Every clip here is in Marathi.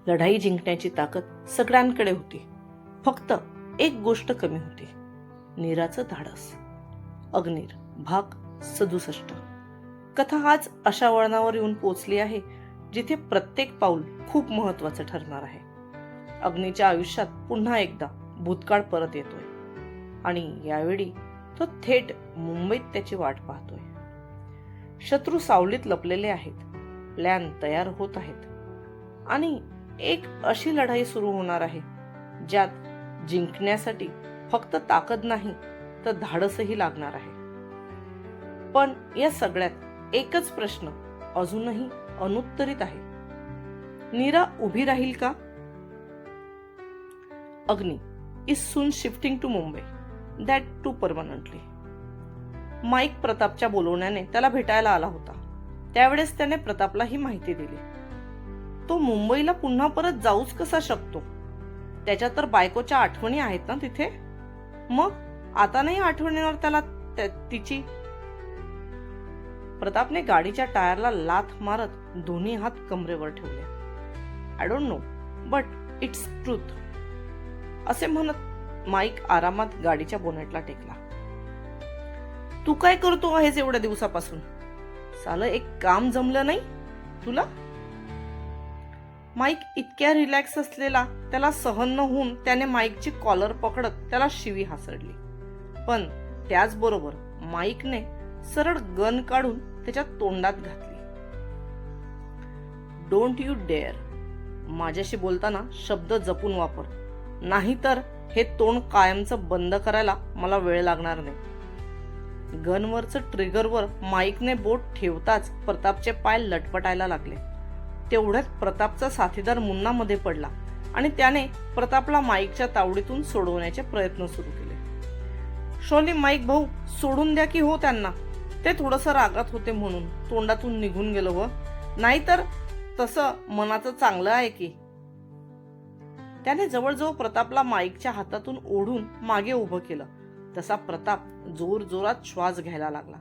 लढाई जिंकण्याची ताकद सगळ्यांकडे होती. फक्त एक गोष्ट कमी होती, नीराचं धाडस. अग्नीर भाग 67. कथा आज अशा वळणावर येऊन पोचली आहे जिथे प्रत्येक पाऊल खूप महत्वाचं ठरणार आहे. अग्नीच्या आयुष्यात पुन्हा एकदा भूतकाळ परत येतोय आणि यावेळी तो थेट मुंबईत त्याची वाट पाहतोय. शत्रू सावलीत लपलेले आहेत, प्लॅन तयार होत आहेत आणि एक अशी लढाई सुरू होणार आहे ज्यात जिंकण्यासाठी फक्त ताकद नाही तर धाडसही लागणार आहे. पण या सगळ्यात एकच प्रश्न अजूनही अनुत्तरित आहे, नीरा उभी राहील का? Agni is soon shifting to Mumbai, that to permanently. Mike प्रतापच्या बोलवण्याने त्याला भेटायला आला होता. त्यावेळेस त्याने प्रतापला ही माहिती दिली. तो मुंबईला पुन्हा परत जाऊच कसा शकतो? त्याच्या तर बायकोच्या आठवणी आहेत ना तिथे. मग आता नाही आठवण येणार त्याला तिची? प्रतापने गाडीच्या टायरला लाथ मारत दोन्ही हात कमरेवर ठेवले. I don't know but its truth, असे म्हणत माईक आरामात गाडीच्या बोनेटला टेकला. तू काय करतो आहेस एवढ्या दिवसापासून? सालं एक काम जमलं नाही तुला? माईक इतक्या रिलॅक्स असलेला त्याला सहन न होऊन त्याने माईकची कॉलर पकडत त्याला शिवी हासडली. पण त्याचबरोबर माईकने सरळ गन काढून त्याच्या तोंडात घातली. Don't you dare. माझ्याशी बोलताना शब्द जपून वापर, नाहीतर हे तोंड कायमचं बंद करायला मला वेळ लागणार नाही. गनवरचं ट्रिगरवर माईकने बोट ठेवताच प्रतापचे पाय लटपटायला लागले. तेवढ्यात प्रतापचा साथीदार मुन्ना मध्ये पडला आणि त्याने प्रतापला माईकच्या तावडीतून सोडवण्याचे प्रयत्न सुरू केले. शोली माईक भाऊ, सोडून द्या की हो त्यांना. ते थोडंसं रागात होते म्हणून तोंडातून निघून गेलं व, नाहीतर तसं मनाचं चांगलं आहे की. त्याने जवळजवळ प्रतापला माईकच्या हातातून ओढून मागे उभं केलं. तसा प्रताप जोर जोरात श्वास घ्यायला लागला.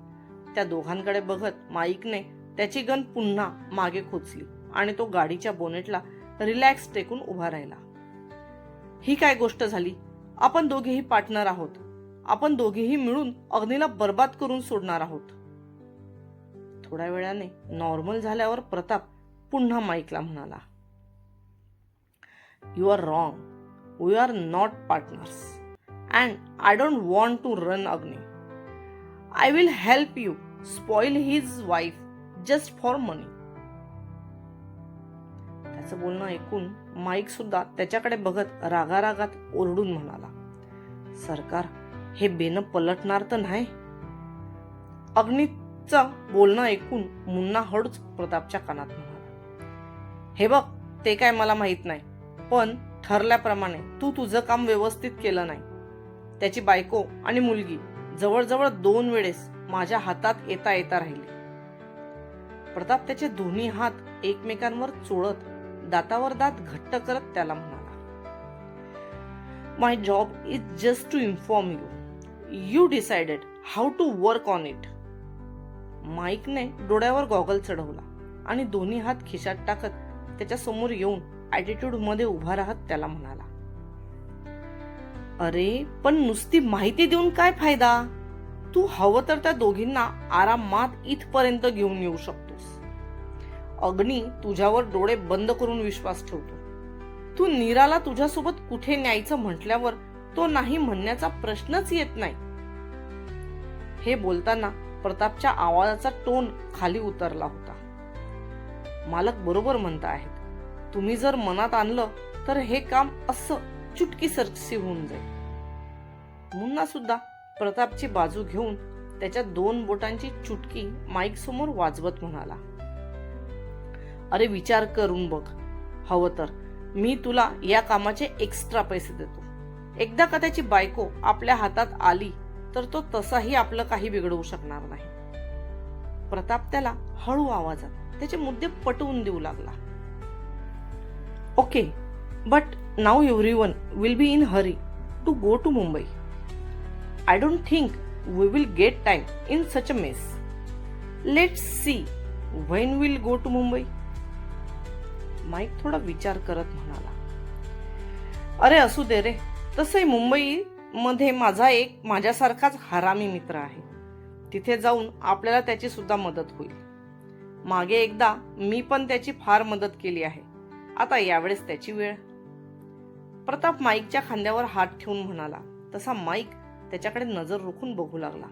त्या दोघांकडे बघत माईकने त्याची गन पुन्हा मागे खोचली आणि तो गाडीच्या बोनेटला रिलॅक्स टेकून उभा राहिला. ही काय गोष्ट झाली? आपण दोघेही पार्टनर आहोत. आपण दोघेही मिळून अग्नीला बर्बाद करून सोडणार आहोत. थोड्या वेळाने नॉर्मल झाल्यावर प्रताप पुन्हा माईकला म्हणाला, you are wrong. We are not partners and I don't want to run Agni. I will help you spoil his wife just for money. त्याचं बोलणं ऐकून माईक सुद्धा त्याच्याकडे बघत रागारागात ओरडून म्हणाला, सरकार, हे बेन पलटणार तर नाही? अग्नीचं बोलणं ऐकून मुन्ना हळूच प्रतापच्या कानात म्हणाला, हे बघ, ते काय मला माहित नाही, पण ठरल्याप्रमाणे तू तुझं काम व्यवस्थित केलं नाही. त्याची बायको आणि मुलगी जवळजवळ 2 वेळेस माझ्या हातात येता येता राहिली. प्रताप त्याचे दोन्ही हात एकमेकांवर चोळत दातावर दात घट्ट करत त्याला म्हणाला, my job is just to inform you. You decided how to work on it. माईकने डोळ्यावर गॉगल चढवला आणि दोन्ही हात खिशात टाकत त्याच्या समोर येऊन ॲटिट्यूड मध्ये उभा राहत त्याला म्हणाला, अरे पण नुसती माहिती देऊन काय फायदा? तू हवं तर त्या दोघींना आरामात इथपर्यंत घेऊन येऊ शकतोस. अग्नी तुझ्यावर डोळे बंद करून विश्वास ठेवतो. तू नीराला तुझ्यासोबत कुठे न्यायचं म्हटल्यावर तो नाही म्हणण्याचा प्रश्नच येत नाही. हे बोलताना प्रतापच्या आवाजाचा टोन खाली उतरला होता. मालक बरोबर म्हणता आहेत. तुम्ही जर मनात आणलं तर हे काम असं चुटकीसरशी होऊन जाईल. मुन्ना सुद्धा प्रतापची बाजू घेऊन त्याच्या 2 बोटांची चुटकी माईक समोर वाजवत म्हणाला, अरे विचार करून बघ. हवं तर मी तुला या कामाचे एक्स्ट्रा पैसे देतो. एकदा का त्याची बायको आपल्या हातात आली तर तो तसाही आपलं काही बिघडवू शकणार नाही. प्रताप त्याला हळू आवाजात त्याचे मुद्दे पटवून देऊ लागला. Okay, but now everyone will be in hurry to go to Mumbai. I don't think we will get time in such a mess. Let's see when will go to Mumbai. Mike थोडा विचार करत म्हणाला, अरे असू दे रे, तसंही मुंबई मध्ये माझा एक माझ्यासारखाच हरामी मित्र आहे. तिथे जाऊन आपल्याला त्याची सुद्धा मदत होईल. मागे एकदा मी पण त्याची फार मदत केली आहे. आता यावेळेस त्याची वेळ. प्रताप माईकच्या खांद्यावर हात ठेवून म्हणाला. तसा माईक त्याच्याकडे नजर रोखून बघू लागला.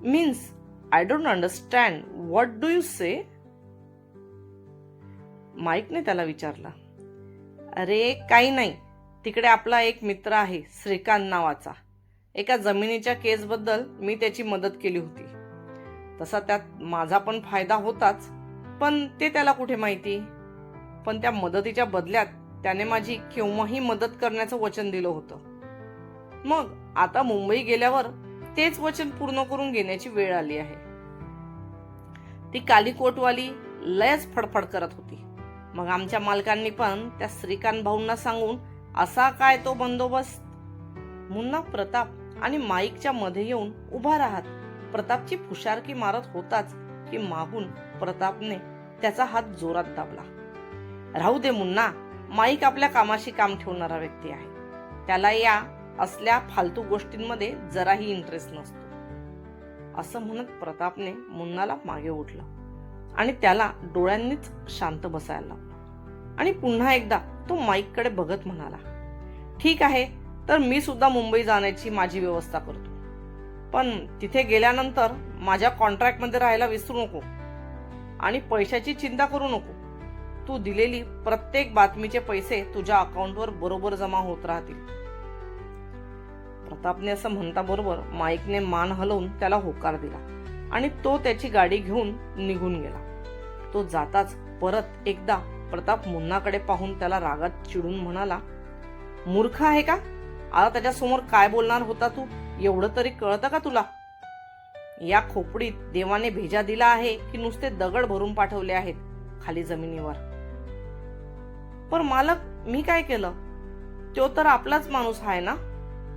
Means I don't understand, what do you say? माईकने त्याला विचारला. अरे काही नाही, तिकडे आपला एक मित्र आहे श्रीकांत नावाचा. एका जमिनीच्या केसबद्दल मी त्याची मदत केली होती. तसा त्यात माझा पण फायदा होताच, पण ते त्याला कुठे माहिती. पण त्या मदतीच्या बदल्यात त्याने माझी केव्हाही मदत करण्याचं वचन दिलं होतं. मग आता मुंबई गेल्यावर तेच वचन पूर्ण करून घेण्याची वेळ आली आहे. ती काली कोटवाली लयच फडफड करत होती. मग आमच्या मालकांनी पण त्या श्रीकांत भाऊंना सांगून असा काय तो बंदोबस्त. मुन्ना प्रताप आणि माईकच्या मध्ये येऊन उभा राहत प्रतापची फुशारकी मारत होताच की मागून प्रतापने त्याचा हात जोरात दाबला. राहू दे मुन्ना, माईक आपल्या कामाशी काम ठेवणारा व्यक्ती आहे. त्याला या असल्या फालतू गोष्टींमध्ये जराही इंटरेस्ट नसतो. असं म्हणत प्रतापने मुन्नाला मागे ओढलं आणि त्याला डोळ्यांनीच शांत बसायला लावलं. आणि पुन्हा एकदा तो माईककडे बघत म्हणाला, ठीक आहे, तर मी सुद्धा मुंबई जाण्याची माझी व्यवस्था करतो. पण तिथे गेल्यानंतर माझ्या कॉन्ट्रॅक्टमध्ये राहायला विसरू नको आणि पैशाची चिंता करू नको. तू दिलेली प्रत्येक बातमीचे पैसे तुझ्या अकाउंटवर बरोबर जमा होत राहतील. प्रतापने असं म्हणता बरोबर माईकने मान हलवून त्याला होकार दिला आणि तो त्याची गाडी घेऊन निघून गेला. तो जाताच परत एकदा प्रताप मुन्नाकडे पाहून त्याला रागात चिडून म्हणाला, मूर्ख आहे का? आता त्याच्यासमोर काय बोलणार होता तू? एवढं तरी कळतं का तुला? या खोपडीत देवाने भेजा दिला आहे की नुसते दगड भरून पाठवले आहेत खाली जमिनीवर? पण मालक, मी काय केलं? तो तर आपलाच माणूस आहे ना.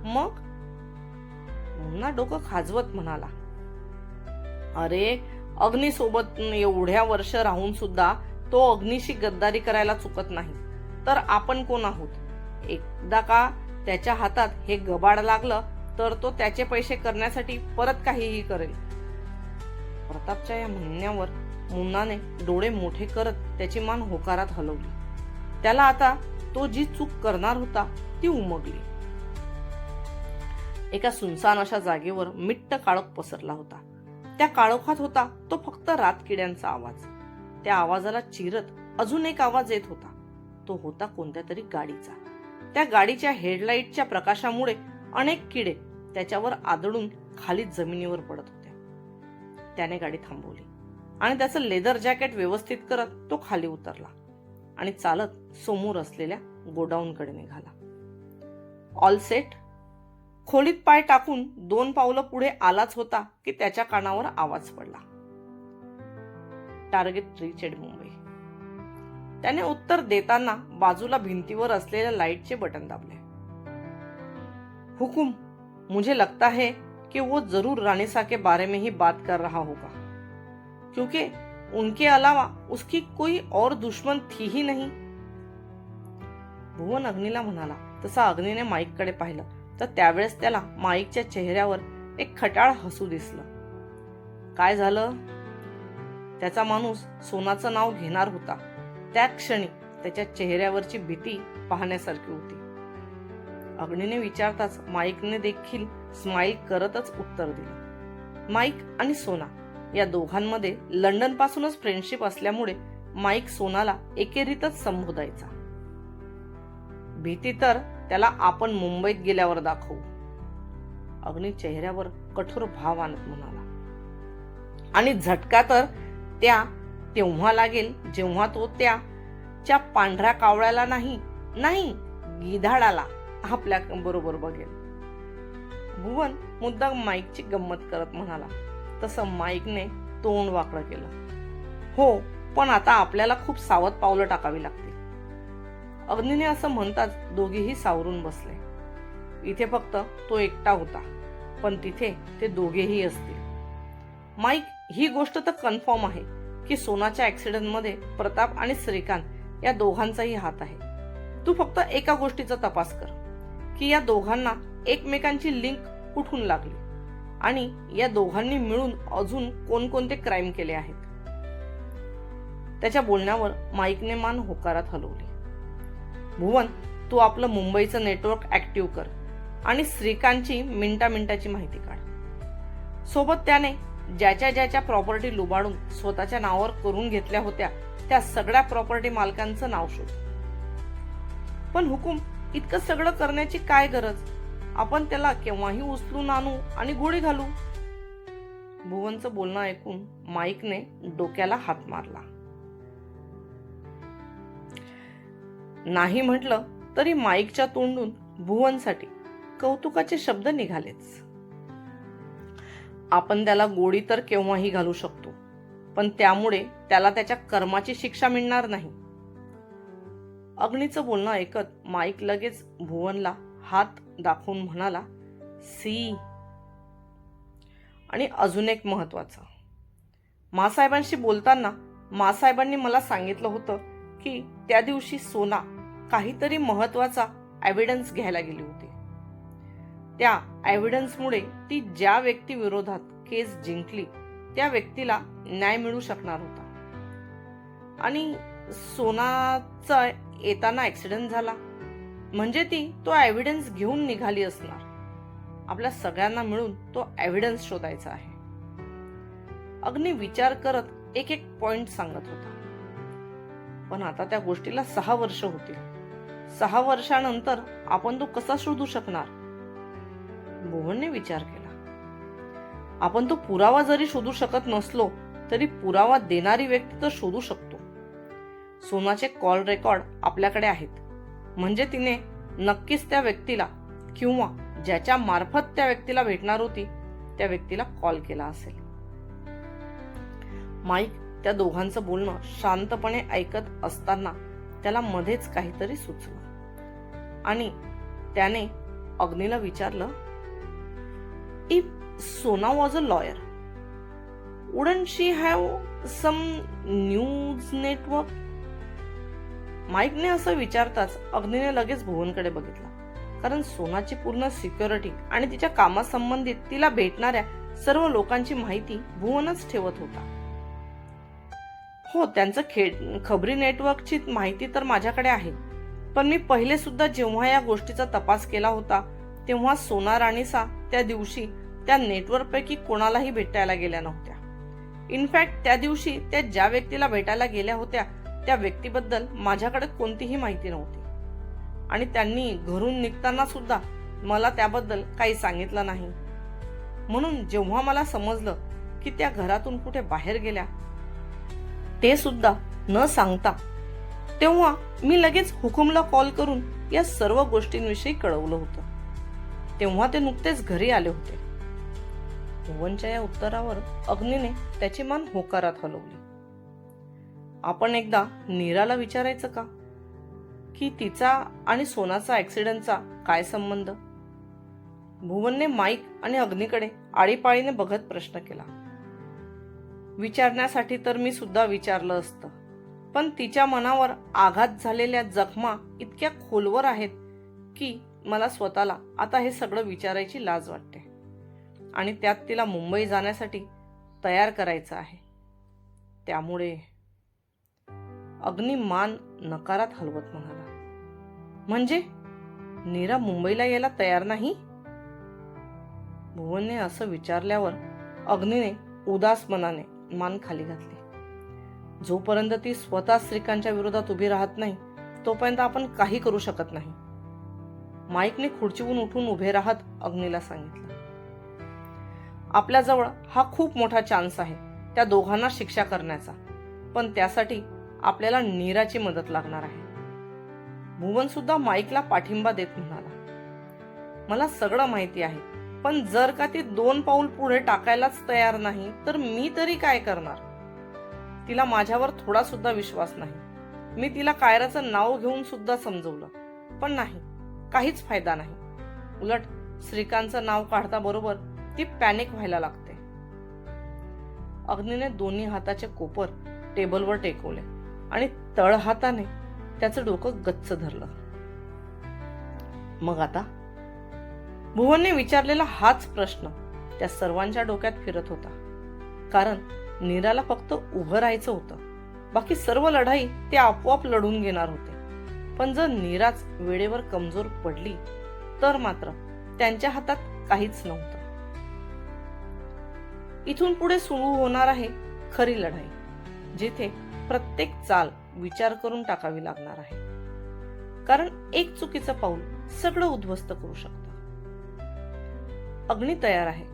मग मुन्ना डोकं खाजवत म्हणाला, अरे अग्नीसोबत एवढ्या वर्ष राहून सुद्धा तो अग्नीशी गद्दारी करायला चुकत नाही, तर आपण कोण आहोत? एकदा का त्याच्या हातात हे गबाड लागलं तर तो त्याचे पैसे करण्यासाठी परत काहीही करेल. प्रतापच्या या म्हणण्यावर मुन्नाने डोळे मोठे करत त्याची मान होकारात हलवली. त्याला आता तो जी चूक करणार होता ती उमगली. एका सुनसान अशा जागेवर मिट्ट काळोख पसरला होता. त्या काळोखात होता तो फक्त रातकिड्यांचा आवाज. त्या आवाजाला चिरत अजून एक आवाज येत होता. तो होता कोणत्या तरी गाडीचा. त्या गाडीच्या हेडलाईटच्या प्रकाशामुळे अनेक किडे त्याच्यावर आदळून खाली जमिनीवर पडत होते. त्याने गाडी थांबवली आणि त्याचं लेदर जॅकेट व्यवस्थित करत तो खाली उतरला आणि चालत समोर असलेल्या गोडाऊनकडे निघाला. All set. खोलीत पाय टाकून 2 पावलं पुढे आलाच होता की त्याच्या कानावर आवाज पडला, टार्गेट रीचेड मुंबई. त्याने उत्तर देताना बाजूला भिंतीवर असलेल्या लाईटचे बटन दाबले. हुकुम, मुझे लगता है कि वो जरूर रानीसा के बारे में ही बात कर रहा होगा, क्योंकि उनके अलावा उसकी कोई और दुश्मन थी ही नहीं. भुवन अग्नीला म्हणाला. तसा अग्नीने माईककडे पाहिलं तर त्यावेळेस त्याला माईकच्या चेहऱ्यावर एक खट्याळ हसू दिसलं. काय झालं? त्याचा माणूस सोनाचं नाव घेणार होता. त्या क्षणी त्याच्या चेहऱ्यावरची भीती पाहण्यासारखी होती. अग्नीने विचारताच माईकने देखील स्माईल करतच उत्तर दिलं. माईक आणि सोना या दोघांमध्ये लंडन पासूनच फ्रेंडशिप असल्यामुळे माईक सोनाला एकेरीतच संबोधायचा. भीती तर त्याला आपण मुंबईत गेल्यावर दाखवू, अग्नी चेहऱ्यावर कठोर भाव आणत म्हणाला. आणि झटका तर तेव्हा लागेल जेव्हा तो त्याच्या पांढऱ्या कावळ्याला नाही गिधाडाला आपल्या बरोबर बघेल. भुवन मुद्दाम माईकची गंमत करत म्हणाला. तसं माईकने तोंड वाकडं केलं. हो, पण आता आपल्याला खूप सावध पावलं टाकावी लागतील. अग्नीने असं म्हणताच दोघेही सावरून बसले. इथे फक्त तो एकटा होता, पण तिथे ते दोघेही असतील. माईक, ही गोष्ट तर कन्फर्म आहे की सोनाच्या ऍक्सिडेंटमध्ये प्रताप आणि श्रीकांत या दोघांचाही हात आहे. तू फक्त एका गोष्टीचा तपास कर की या दोघांना एकमेकांची लिंक कुठून लागली आणि या दोघांनी मिळून अजून कोणकोणते क्राईम केले आहेत. त्याच्या बोलण्यावर माईकने मान होकारात हलवली. भुवन, तू आपलं मुंबईचं नेटवर्क ऍक्टिव्ह कर आणि श्रीकांतची मिनिटाची माहिती काढ. सोबत त्याने ज्याच्या ज्याच्या प्रॉपर्टी लुबाडून स्वतःच्या नावावर करून घेतल्या होत्या त्या सगळ्या प्रॉपर्टी मालकांचं नाव शोध. पण हुकूम, इतकं सगळं करण्याची काय गरज? आपण त्याला केव्हाही उचलून आणू आणि गोळी घालू. भुवनचं बोलणं ऐकून माईकने डोक्याला हात मारला. नाही म्हटलं तरी माईकच्या तोंडून भुवनसाठी कौतुकाचे शब्द निघालेच. आपण त्याला गोळी तर केव्हाही घालू शकतो, पण त्यामुळे त्याला त्याच्या कर्माची शिक्षा मिळणार नाही. अग्नीचं बोलणं ऐकत माईक लगेच भुवनला हात दाखवून म्हणाला, सी. आणि अजून एक महत्वाचं, मासाहेबांशी बोलताना मासाहेबांनी मला सांगितलं होतं की त्या दिवशी सोना काहीतरी महत्वाचा एव्हिडन्स घ्यायला गेली होती. त्या एव्हिडन्समुळे ती ज्या व्यक्ती विरोधात केस जिंकली त्या व्यक्तीला न्याय मिळू शकणार होता. आणि सोनाचा येताना ऍक्सिडेंट झाला म्हणजे ती तो एव्हिडन्स घेऊन निघाली असणार. आपल्या सगळ्यांना मिळून तो एव्हिडन्स शोधायचा आहे. अग्नी विचार करत एक एक पॉइंट सांगत होता. पण आता त्या गोष्टीला 6 वर्ष होतील. 6 वर्षानंतर आपण तो कसा शोधू शकणार? भुवनने विचार केला. आपण तो पुरावा जरी शोधू शकत नसलो तरी पुरावा देणारी व्यक्ती तर शोधू शकतो. सोनाचे कॉल रेकॉर्ड आपल्याकडे आहेत, म्हणजे तिने नक्कीच त्या व्यक्तीला किंवा ज्याच्या मार्फत त्या व्यक्तीला भेटणार होती त्या व्यक्तीला कॉल केला असेल. माईक त्या दोघांचं बोलणं शांतपणे ऐकत असताना त्याला मध्येच काहीतरी सुचलं आणि त्याने अग्नीला विचारलं, if Sona was a lawyer, wouldn't she have some news network? माईकने असं विचारताच अग्नीने लगेच भुवनकडे बघितला, कारण सोनाची पूर्ण सिक्युरिटी आणि तिच्या कामासंबंधित तिला भेटणाऱ्या सर्व लोकांची माहिती भुवनच ठेवत होता. हो, त्यांचं खबरी नेटवर्कची माहिती तर माझ्याकडे आहे, पण मी पहिले सुद्धा जेव्हा या गोष्टीचा तपास केला होता तेव्हा सोना राणीसा त्या दिवशी त्या नेटवर्कपैकी कोणालाही भेटायला गेल्या नव्हत्या. इनफॅक्ट त्या दिवशी त्या ज्या व्यक्तीला भेटायला गेल्या होत्या त्या व्यक्तीबद्दल माझ्याकडे कोणतीही माहिती नव्हती आणि त्यांनी घरून निघताना सुद्धा मला त्याबद्दल काही सांगितलं नाही. म्हणून जेव्हा मला समजलं की त्या घरातून कुठे बाहेर गेल्या ते सुद्धा न सांगता, तेव्हा मी लगेच हुकुमला कॉल करून या सर्व गोष्टींविषयी कळवलं होतं. तेव्हा ते नुकतेच घरी आले होते. भुवनच्या या उत्तरावर अग्नीने त्याची मान होकारात हलवली. आपण एकदा नीराला विचारायचं का की तिचा आणि सोनाचा ऍक्सिडेंटचा काय संबंध? भुवनने माईक आणि अग्नीकडे आळीपाळीने बघत प्रश्न केला. विचारण्यासाठी तर मी सुद्धा विचारलं असतं, पण तिच्या मनावर आघात झालेल्या जखमा इतक्या खोलवर आहेत की मला स्वतःला आता हे सगळं विचारायची लाज वाटते आणि त्यात तिला मुंबई जाण्यासाठी तयार करायचं आहे. त्यामुळे अग्नी मान नकारात हलवत म्हणाला, म्हणजे नीरा मुंबईला यायला तयार नाही? भुवनने असं विचारल्यावर अग्नीने उदास मनाने मान खाली घातली. जोपर्यंत ती स्वतः श्रीकांतच्या विरोधात उभी राहत नाही तोपर्यंत आपण काही करू शकत नाही. माईकने खुर्चीवरून उठून उभे राहत अग्नीला सांगितलं, आपल्याजवळ हा खूप मोठा चान्स आहे त्या दोघांना शिक्षा करण्याचा, पण त्यासाठी आपल्याला नीराची मदत लागणार आहे. भुवन सुद्धा माईकला पाठिंबा देत म्हणाला, मला सगळं माहिती आहे, पण जर का ती 2 पाऊल पुढे टाकायलाच तयार नाही तर मी तरी काय करणार? तिला माझ्यावर थोडा सुद्धा विश्वास नाही. मी तिला कायराचं नाव घेऊन सुद्धा समजवलं, पण नाही, काहीच फायदा नाही. उलट श्रीकांतचं नाव काढता बरोबर ती पॅनिक व्हायला लागते. अग्नीने दोन्ही हाताचे कोपर टेबलवर टेकवले आणि तळहाताने त्याचं डोकं गच्च धरलं. मग आता? भुवनने विचारलेला हाच प्रश्न त्या सर्वांच्या डोक्यात फिरत होता. कारण नीराला फक्त उभं राहायचं होतं. बाकी सर्व लढाई ते आपोआप लढून घेणार होते. पण जर नीराच वेळेवर कमजोर पडली तर मात्र त्यांच्या हातात काहीच नव्हतं. इथून पुढे सुरू होणार आहे खरी लढाई, जिथे प्रत्येक चाल विचार करून टाकावी लागणार आहे. कारण एक चुकीचं पाऊल सगळं उद्ध्वस्त करू शकतं. अग्नी तयार आहे,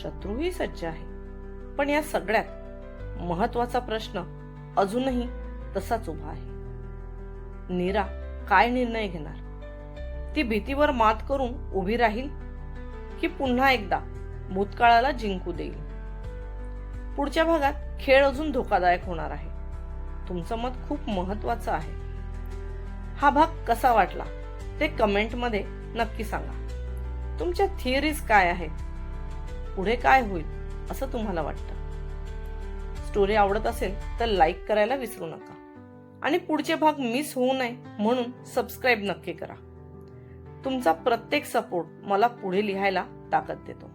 शत्रूही सज्ज आहे. पण या सगळ्यात महत्वाचा प्रश्न अजूनही तसाच उभा आहे. नीरा काय निर्णय घेणार? ती भीतीवर मात करून उभी राहील की पुन्हा एकदा भूतकाळाला जिंकू देईल? पुढच्या भागात खेळ अजून धोकादायक होणार आहे. तुमचं मत खूप महत्वाचं आहे. हा भाग कसा वाटला ते कमेंटमध्ये नक्की सांगा. तुमच्या थिअरीज काय आहेत? पुढे काय होईल असं तुम्हाला वाटतं? स्टोरी आवडत असेल तर लाईक करायला विसरू नका आणि पुढचे भाग मिस होऊ नये म्हणून सबस्क्राईब नक्की करा. तुमचा प्रत्येक सपोर्ट मला पुढे लिहायला ताकद देतो.